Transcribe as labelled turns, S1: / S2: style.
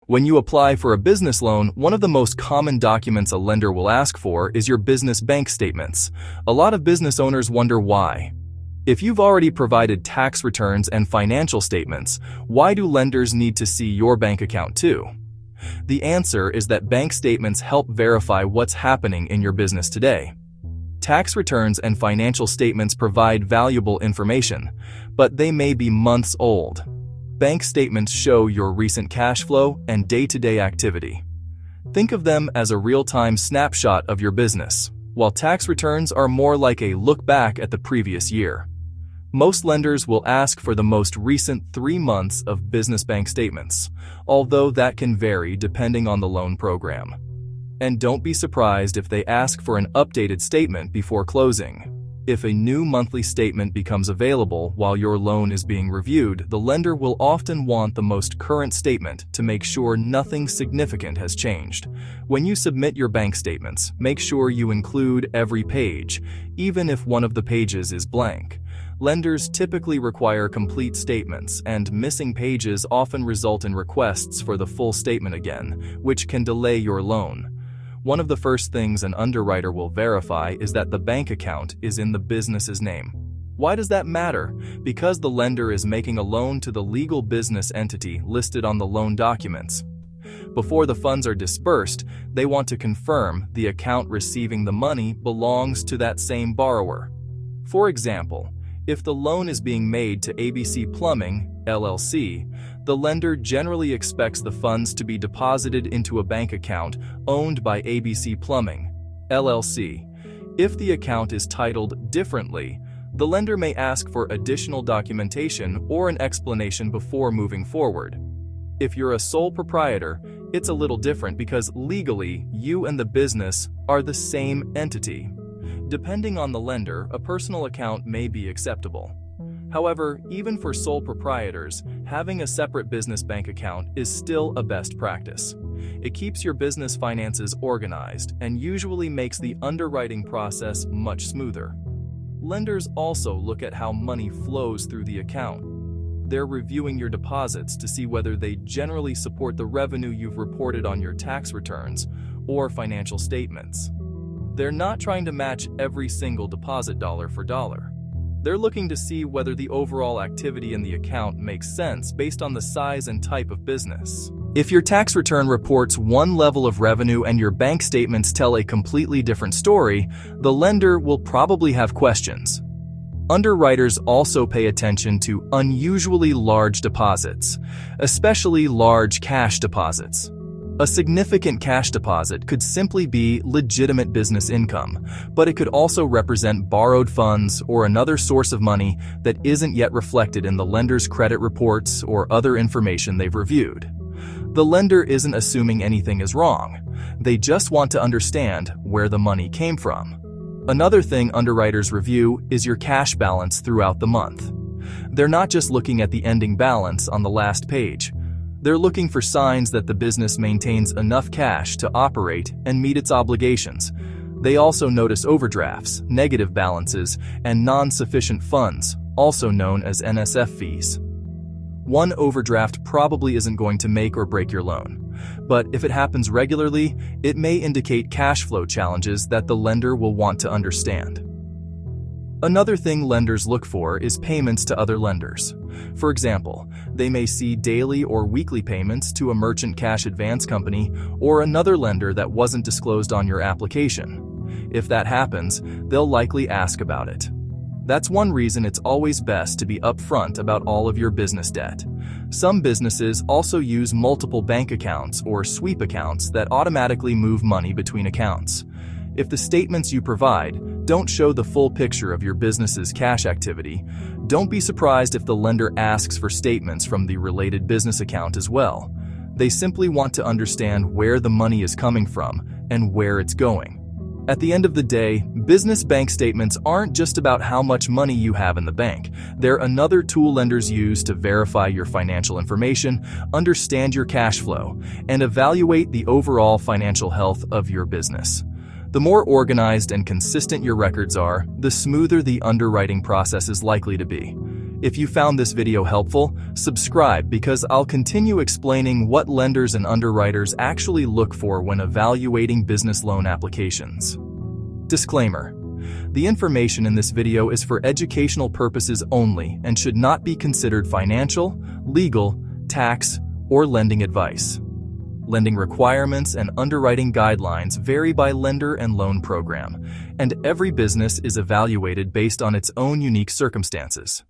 S1: When you apply for a business loan, one of the most common documents a lender will ask for is your business bank statements. A lot of business owners wonder why. If you've already provided tax returns and financial statements, why do lenders need to see your bank account too? The answer is that bank statements help verify what's happening in your business today. Tax returns and financial statements provide valuable information, but they may be months old. Bank statements show your recent cash flow and day-to-day activity. Think of them as a real-time snapshot of your business, while tax returns are more like a look back at the previous year. Most lenders will ask for the most recent 3 months of business bank statements, although that can vary depending on the loan program. And don't be surprised if they ask for an updated statement before closing. If a new monthly statement becomes available while your loan is being reviewed, the lender will often want the most current statement to make sure nothing significant has changed. When you submit your bank statements, make sure you include every page, even if one of the pages is blank. Lenders typically require complete statements, and missing pages often result in requests for the full statement again, which can delay your loan. One of the first things an underwriter will verify is that the bank account is in the business's name. Why does that matter? Because the lender is making a loan to the legal business entity listed on the loan documents. Before the funds are disbursed, they want to confirm the account receiving the money belongs to that same borrower. For example, if the loan is being made to ABC Plumbing, LLC, the lender generally expects the funds to be deposited into a bank account owned by ABC Plumbing, LLC. If the account is titled differently, the lender may ask for additional documentation or an explanation before moving forward. If you're a sole proprietor, it's a little different because legally, you and the business are the same entity. Depending on the lender, a personal account may be acceptable. However, even for sole proprietors, having a separate business bank account is still a best practice. It keeps your business finances organized and usually makes the underwriting process much smoother. Lenders also look at how money flows through the account. They're reviewing your deposits to see whether they generally support the revenue you've reported on your tax returns or financial statements. They're not trying to match every single deposit dollar for dollar. They're looking to see whether the overall activity in the account makes sense based on the size and type of business. If your tax return reports one level of revenue and your bank statements tell a completely different story, the lender will probably have questions. Underwriters also pay attention to unusually large deposits, especially large cash deposits. A significant cash deposit could simply be legitimate business income, but it could also represent borrowed funds or another source of money that isn't yet reflected in the lender's credit reports or other information they've reviewed. The lender isn't assuming anything is wrong. They just want to understand where the money came from. Another thing underwriters review is your cash balance throughout the month. They're not just looking at the ending balance on the last page. They're looking for signs that the business maintains enough cash to operate and meet its obligations. They also notice overdrafts, negative balances, and non-sufficient funds, also known as NSF fees. One overdraft probably isn't going to make or break your loan, but if it happens regularly, it may indicate cash flow challenges that the lender will want to understand. Another thing lenders look for is payments to other lenders. For example, they may see daily or weekly payments to a merchant cash advance company or another lender that wasn't disclosed on your application. If that happens, they'll likely ask about it. That's one reason it's always best to be upfront about all of your business debt. Some businesses also use multiple bank accounts or sweep accounts that automatically move money between accounts. If the statements you provide don't show the full picture of your business's cash activity, don't be surprised if the lender asks for statements from the related business account as well. They simply want to understand where the money is coming from and where it's going. At the end of the day, business bank statements aren't just about how much money you have in the bank. They're another tool lenders use to verify your financial information, understand your cash flow, and evaluate the overall financial health of your business. The more organized and consistent your records are, the smoother the underwriting process is likely to be. If you found this video helpful, subscribe because I'll continue explaining what lenders and underwriters actually look for when evaluating business loan applications. Disclaimer: the information in this video is for educational purposes only and should not be considered financial, legal, tax, or lending advice. Lending requirements and underwriting guidelines vary by lender and loan program, and every business is evaluated based on its own unique circumstances.